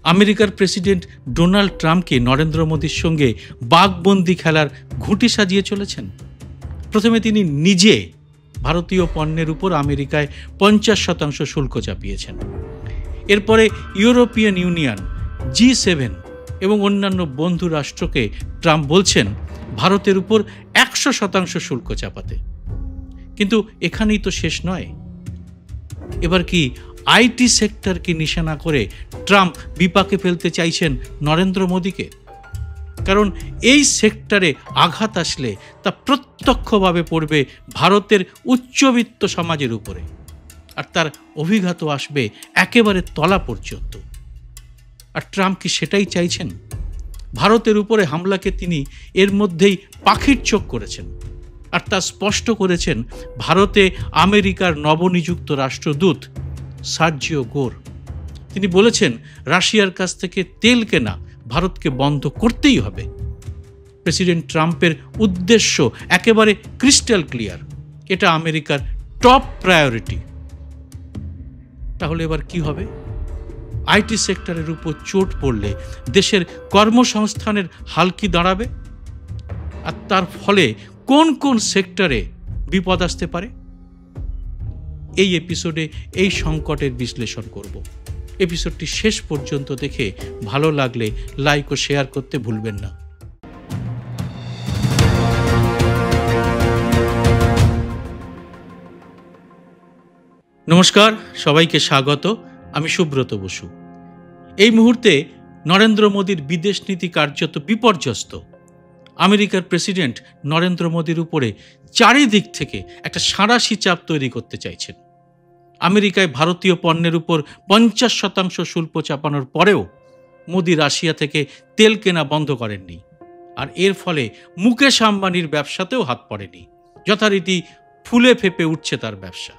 আমেরিকার president Donald ট্রাম্পকে নরেন্দ্র মোদীর সঙ্গে বাঘবন্দি খেলার ঘুঁটি সাজিয়ে চলেছেন। প্রথমে তিনি নিজে ভারতীয় পণ্যের উপর আমেরিকায় 50% শুল্ক চাপিয়েছেন। এরপরে ইউরোপিয়ান ইউনিয়ন, G7 এবং অন্যান্য বন্ধু রাষ্ট্রকে ট্রাম্প বলছেন ভারতের উপর 100% শুল্ক চাপাতে। কিন্তু এখানেই তো শেষ নয়। এবার কি আইটি সেক্টরকে নিশানা করে ট্রাম্প বিপাকে ফেলতে চাইছেন নরেন্দ্র মোদীকে? কারণ এই সেক্টরে আঘাত আসলে তা প্রত্যক্ষভাবে পড়বে ভারতের উচ্চবিত্ত সমাজের উপরে, আর তার অভিঘাত আসবে একেবারে তলা পর্যন্ত। আর ট্রাম্প কি সেটাই চাইছেন? ভারতের উপরে হামলাকে তিনি এর মধ্যেই পাখির চোখ করেছেন, আর তা স্পষ্ট করেছেন ভারতে আমেরিকার নবনিযুক্ত রাষ্ট্রদূত সার্জিও গোর। তিনি বলেছেন রাশিয়ার কাছ থেকে তেল কেনা ভারতকে বন্ধ করতেই হবে। প্রেসিডেন্ট ট্রাম্পের উদ্দেশ্য একেবারে ক্রিস্টাল ক্লিয়ার, এটা আমেরিকার টপ প্রায়োরিটি। তাহলে এবার কি হবে? আইটি সেক্টরের উপর চোট পড়লে দেশের কর্মসংস্থানের হাল কি দাঁড়াবে? আর তার ফলে কোন কোন সেক্টরে বিপদ আসতে পারে? এই এপিসোডে এই সংকটের বিশ্লেষণ করব। এপিসোডটি শেষ পর্যন্ত দেখে ভালো লাগলে লাইক ও শেয়ার করতে ভুলবেন না। নমস্কার, সবাইকে স্বাগত। আমি সুব্রত বসু। এই মুহূর্তে নরেন্দ্র মোদীর বিদেশ নীতি কার্যত বিপর্যস্ত। আমেরিকার প্রেসিডেন্ট নরেন্দ্র মোদীর উপরে চারিদিক থেকে একটা সাঁড়াশি চাপ তৈরি করতে চাইছেন। আমেরিকায় ভারতীয় পণ্যের উপর 50% শুল্ক চাপানোর পরেও মোদী রাশিয়া থেকে তেল কেনা বন্ধ করেননি, আর এর ফলে মুকেশ আম্বানির ব্যবসাতেও হাত পড়েনি। যথারীতি ফুলে ফেপে উঠছে তার ব্যবসা।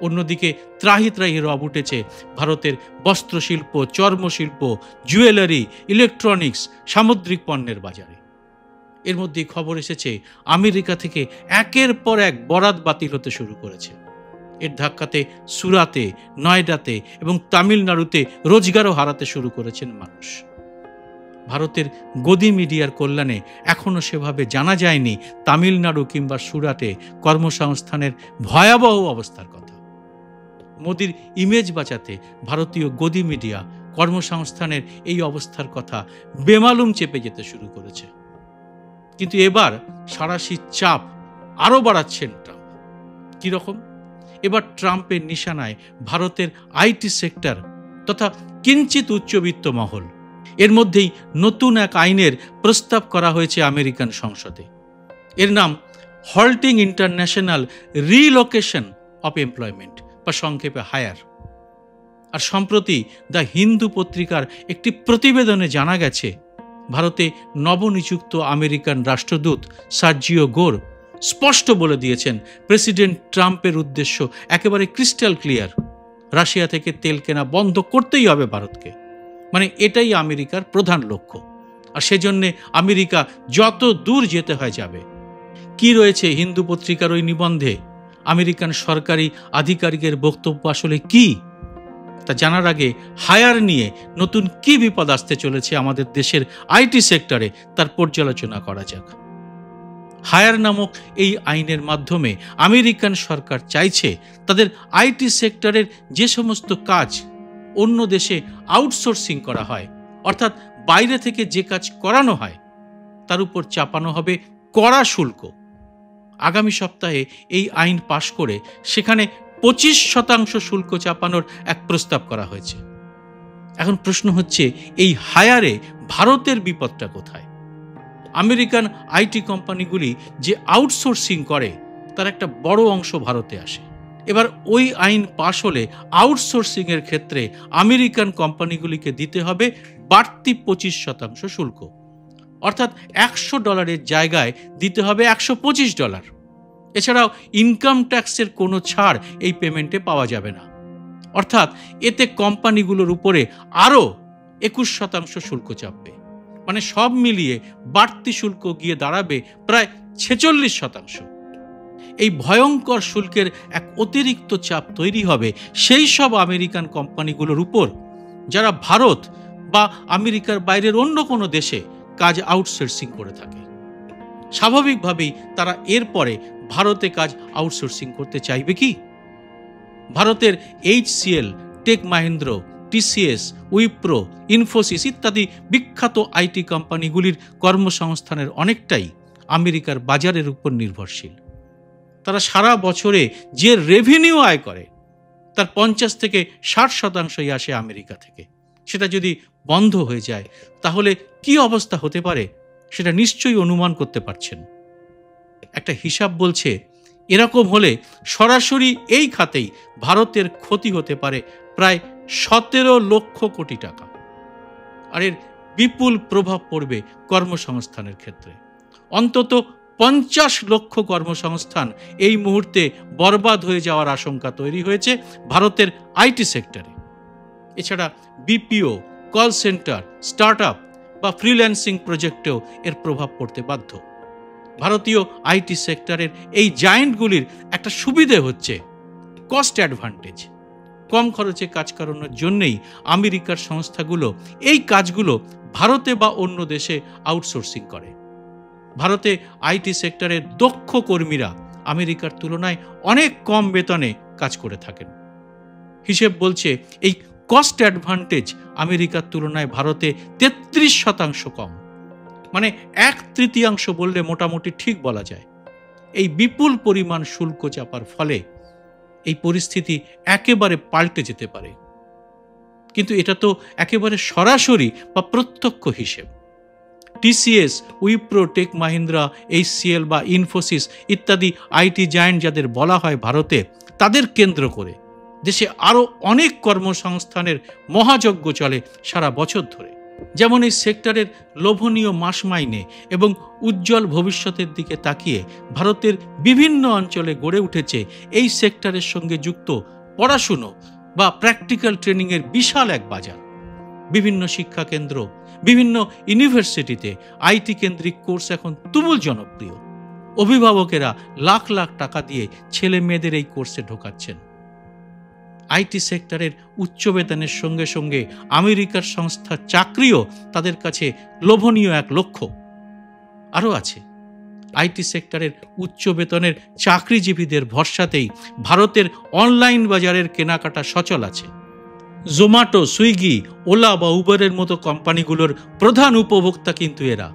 অন্যদিকে ত্রাহি ত্রাহি রব উঠেছে ভারতের বস্ত্রশিল্প, চর্মশিল্প, জুয়েলারি, ইলেকট্রনিক্স, সামুদ্রিক পণ্যের বাজারে। এর মধ্যে খবর এসেছে আমেরিকা থেকে একের পর এক বরাত বাতিল হতে শুরু করেছে। এর ধাক্কাতে সুরাতে, নয়ডাতে এবং তামিলনাড়ুতে রোজগারও হারাতে শুরু করেছেন মানুষ। ভারতের গদি মিডিয়ার কল্যাণে এখনও সেভাবে জানা যায়নি তামিলনাড়ু কিংবা সুরাটে কর্মসংস্থানের ভয়াবহ অবস্থার কথা। মোদির ইমেজ বাঁচাতে ভারতীয় গদি মিডিয়া কর্মসংস্থানের এই অবস্থার কথা বেমালুম চেপে যেতে শুরু করেছে। কিন্তু এবার সাঁড়াশি চাপ আরও বাড়াচ্ছেন ট্রাম্প। কীরকম? এবার ট্রাম্পের নিশানায় ভারতের আইটি সেক্টর তথা কিঞ্চিত উচ্চবিত্ত মহল। এর মধ্যেই নতুন এক আইনের প্রস্তাব করা হয়েছে আমেরিকান সংসদে। এর নাম halting international relocation of employment, বা সংক্ষেপে হায়ার। আর সম্প্রতি দ্য হিন্দু পত্রিকার একটি প্রতিবেদনে জানা গেছে ভারতে নবনিযুক্ত আমেরিকান রাষ্ট্রদূত সার্জিও গোর স্পষ্ট বলে দিয়েছেন প্রেসিডেন্ট ট্রাম্পের উদ্দেশ্য একেবারে ক্রিস্টাল ক্লিয়ার, রাশিয়া থেকে তেল কেনা বন্ধ করতেই হবে ভারতকে। মানে এটাই আমেরিকার প্রধান লক্ষ্য, আর সেজন্যে আমেরিকা যত দূর যেতে হয় যাবে। কি রয়েছে হিন্দু পত্রিকার ওই নিবন্ধে? আমেরিকান সরকারি আধিকারিকের বক্তব্য আসলে কি তা জানার আগে হায়ার নিয়ে নতুন কি বিপদ আসতে চলেছে আমাদের দেশের আইটি সেক্টরে তার পর্যালোচনা করা যাক। হায়ার নামক এই আইনের মাধ্যমে আমেরিকান সরকার চাইছে তাদের আইটি সেক্টরের যে সমস্ত কাজ অন্য দেশে আউটসোর্সিং করা হয়, অর্থাৎ বাইরে থেকে যে কাজ করানো হয়, তার উপর চাপানো হবে কড়া শুল্ক। আগামী সপ্তাহে এই আইন পাশ করে সেখানে 25% শুল্ক চাপানোর এক প্রস্তাব করা হয়েছে। এখন প্রশ্ন হচ্ছে, এই হায়ারে ভারতের বিপদটা কোথায়? আমেরিকান আইটি কোম্পানিগুলি যে আউটসোর্সিং করে তার একটা বড় অংশ ভারতে আসে। এবার ওই আইন পাশ হলে আউটসোর্সিংয়ের ক্ষেত্রে আমেরিকান কোম্পানিগুলিকে দিতে হবে বাড়তি 25% শুল্ক, অর্থাৎ $100 জায়গায় দিতে হবে $125। এছাড়াও ইনকাম ট্যাক্সের কোনো ছাড় এই পেমেন্টে পাওয়া যাবে না, অর্থাৎ এতে কোম্পানিগুলোর উপরে আরও 21% শুল্ক চাপবে। মানে সব মিলিয়ে বাড়তি শুল্ক গিয়ে দাঁড়াবে প্রায় 46%। এই ভয়ঙ্কর শুল্কের এক অতিরিক্ত চাপ তৈরি হবে সেই সব আমেরিকান কোম্পানিগুলোর উপর যারা ভারত বা আমেরিকার বাইরের অন্য কোনো দেশে কাজ আউটসোর্সিং করে থাকে। স্বাভাবিকভাবেই তারা এরপরে ভারতে কাজ আউটসোর্সিং করতে চাইবে কি? ভারতের HCL, tech Mahindra, TCS, Wipro, Infosys ইত্যাদি বিখ্যাত IT কোম্পানিগুলির কর্মসংস্থানের অনেকটাই আমেরিকার বাজারের উপর নির্ভরশীল। তারা সারা বছরে যে রেভিনিউ আয় করে তার 50 থেকে 60% আসে আমেরিকা থেকে। সেটা যদি বন্ধ হয়ে যায় তাহলে কি অবস্থা হতে পারে সেটা নিশ্চয়ই অনুমান করতে পারছেন। একটা হিসাব বলছে এরকম হলে সরাসরি এই খাতেই ভারতের ক্ষতি হতে পারে প্রায় 17 লক্ষ কোটি টাকা। আর এর বিপুল প্রভাব পড়বে কর্মসংস্থানের ক্ষেত্রে। অন্তত 50 লক্ষ কর্মসংস্থান এই মুহূর্তে বরবাদ হয়ে যাওয়ার আশঙ্কা তৈরি হয়েছে ভারতের IT সেক্টরে। এছাড়া BPO, কল সেন্টার, স্টার্টআপ বা ফ্রিল্যান্সিং প্রজেক্টেও এর প্রভাব পড়তে বাধ্য। ভারতীয় IT সেক্টরের এই জায়েন্টগুলির একটা সুবিধে হচ্ছে কস্ট অ্যাডভান্টেজ। কম খরচে কাজ করানোর জন্যই আমেরিকার সংস্থাগুলো এই কাজগুলো ভারতে বা অন্য দেশে আউটসোর্সিং করে। ভারতে IT সেক্টরের দক্ষ কর্মীরা আমেরিকার তুলনায় অনেক কম বেতনে কাজ করে থাকেন। হিসেব বলছে এই কস্ট অ্যাডভান্টেজ আমেরিকার তুলনায় ভারতে 33% কম, মানে 1/3 বললে মোটামুটি ঠিক বলা যায়। এই বিপুল পরিমাণ শুল্ক চাপার ফলে এই পরিস্থিতি একেবারে পাল্টে যেতে পারে। কিন্তু এটা তো একেবারে সরাসরি বা প্রত্যক্ষ হিসেব। TCS, Wipro, tech Mahindra, HCL বা ইনফোসিস ইত্যাদি IT জায়েন্ট যাদের বলা হয় ভারতে, তাদের কেন্দ্র করে দেশে আরও অনেক কর্মসংস্থানের মহাযজ্ঞ চলে সারা বছর ধরে। যেমন এই সেক্টরের লোভনীয় মাস মাইনে এবং উজ্জ্বল ভবিষ্যতের দিকে তাকিয়ে ভারতের বিভিন্ন অঞ্চলে গড়ে উঠেছে এই সেক্টরের সঙ্গে যুক্ত পড়াশুনো বা প্র্যাকটিক্যাল ট্রেনিংয়ের বিশাল এক বাজার। বিভিন্ন শিক্ষা কেন্দ্র, বিভিন্ন ইউনিভার্সিটিতে IT কেন্দ্রিক কোর্স এখন তুমুল জনপ্রিয়। অভিভাবকেরা লাখ লাখ টাকা দিয়ে ছেলে মেয়েদের এই কোর্সে ঢোকাচ্ছেন। IT সেক্টরের উচ্চ বেতনের সঙ্গে সঙ্গে আমেরিকার সংস্থার চাকরিও তাদের কাছে লোভনীয় এক লক্ষ্য। আরও আছে, IT সেক্টরের উচ্চ বেতনের চাকরিজীবীদের ভরসাতেই ভারতের অনলাইন বাজারের কেনাকাটা সচল আছে। জোম্যাটো, সুইগি, ওলা বা উবারের মতো কোম্পানিগুলোর প্রধান উপভোক্তা কিন্তু এরা।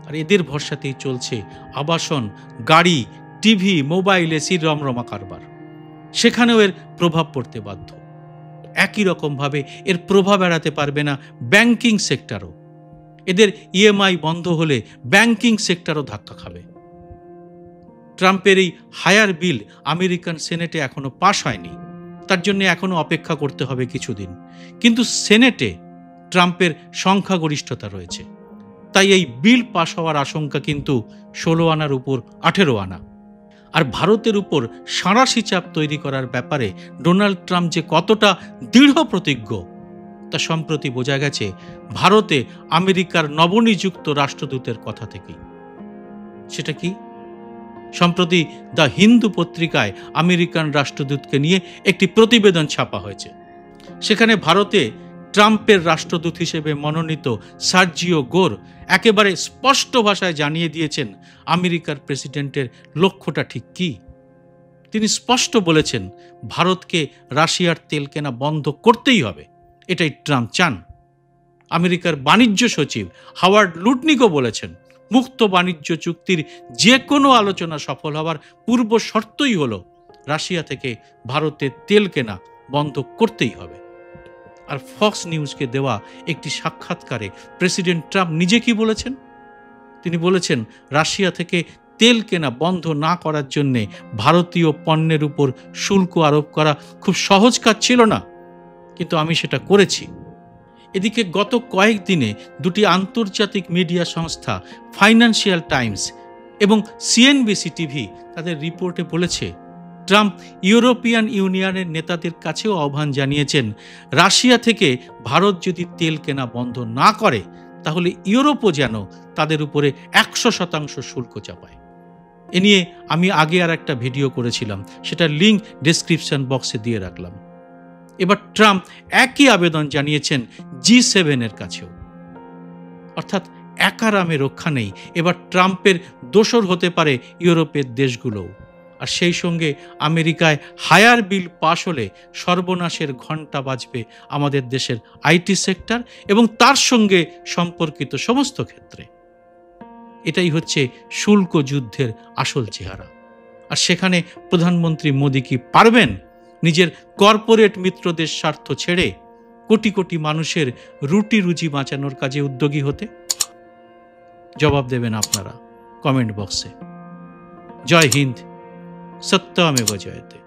আর এদের ভরসাতেই চলছে আবাসন, গাড়ি, টিভি, মোবাইল, এসির রমরমা কারবার। সেখানেও এর প্রভাব পড়তে বাধ্য। একই রকমভাবে এর প্রভাব এড়াতে পারবে না ব্যাংকিং সেক্টরও। এদের EMI বন্ধ হলে ব্যাংকিং সেক্টরও ধাক্কা খাবে। ট্রাম্পের এই হায়ার বিল আমেরিকান সেনেটে এখনো পাশ হয়নি, তার জন্য এখনো অপেক্ষা করতে হবে কিছুদিন। কিন্তু সেনেটে ট্রাম্পের সংখ্যাগরিষ্ঠতা রয়েছে, তাই এই বিল পাশ হওয়ার আশঙ্কা কিন্তু 16 আনার উপর 18 আনা। আর ভারতের উপর সাঁড়াশি চাপ তৈরি করার ব্যাপারে ডোনাল্ড ট্রাম্প যে কতটা দৃঢ় প্রতিজ্ঞ তা সম্প্রতি বোঝা গেছে ভারতে আমেরিকার নবনিযুক্ত রাষ্ট্রদূতের কথা থেকেই। সেটা কি? সম্প্রতি দ্য হিন্দু পত্রিকায় আমেরিকান রাষ্ট্রদূতকে নিয়ে একটি প্রতিবেদন ছাপা হয়েছে। সেখানে ভারতে ট্রাম্পের রাষ্ট্রদূত হিসেবে মনোনীত সার্জিও গোর একেবারে স্পষ্ট ভাষায় জানিয়ে দিয়েছেন আমেরিকার প্রেসিডেন্টের লক্ষ্যটা ঠিক কি। তিনি স্পষ্ট বলেছেন ভারতকে রাশিয়ার তেল কেনা বন্ধ করতেই হবে, এটাই ট্রাম্প চান। আমেরিকার বাণিজ্য সচিব হাওয়ার্ড লুটনিকও বলেছেন মুক্ত বাণিজ্য চুক্তির যে কোনো আলোচনা সফল হওয়ার পূর্ব শর্তই হলো রাশিয়া থেকে ভারতের তেল কেনা বন্ধ করতেই হবে। আর ফক্স নিউজকে দেওয়া একটি সাক্ষাৎকারে প্রেসিডেন্ট ট্রাম্প নিজে কি বলেছেন? তিনি বলেছেন রাশিয়া থেকে তেল কেনা বন্ধ না করার জন্যে ভারতীয় পণ্যের উপর শুল্ক আরোপ করা খুব সহজ কাজ ছিল না, কিন্তু আমি সেটা করেছি। এদিকে গত কয়েকদিনে দুটি আন্তর্জাতিক মিডিয়া সংস্থা ফাইন্যান্সিয়াল টাইমস এবং CNBC টিভি তাদের রিপোর্টে বলেছে ট্রাম্প ইউরোপিয়ান ইউনিয়নের নেতাদের কাছেও আহ্বান জানিয়েছেন রাশিয়া থেকে ভারত যদি তেল কেনা বন্ধ না করে তাহলে ইউরোপও যেন তাদের উপরে 100% শুল্ক চাপায়। এ নিয়ে আমি আগে আর একটা ভিডিও করেছিলাম, সেটার লিঙ্ক ডেসক্রিপশন বক্সে দিয়ে রাখলাম। এবার ট্রাম্প একই আবেদন জানিয়েছেন G7-এর কাছেও। অর্থাৎ একারামে রক্ষা নেই, এবার ট্রাম্পের দোসর হতে পারে ইউরোপের দেশগুলোও। আর সেই সঙ্গে আমেরিকায় হায়ার বিল পাশ হলে সর্বনাশের ঘণ্টা বাজবে আমাদের দেশের আইটি সেক্টর এবং তার সঙ্গে সম্পর্কিত সমস্ত ক্ষেত্রে। এটাই হচ্ছে শুল্ক যুদ্ধের আসল চেহারা। আর সেখানে প্রধানমন্ত্রী মোদি কি পারবেন নিজের কর্পোরেট মিত্রদের স্বার্থ ছেড়ে কোটি কোটি মানুষের রুটি রুজি বাঁচানোর কাজে উদ্যোগী হতে? জবাব দেবেন আপনারা কমেন্ট বক্সে। জয় হিন্দ, সত্যমেব জয়তে।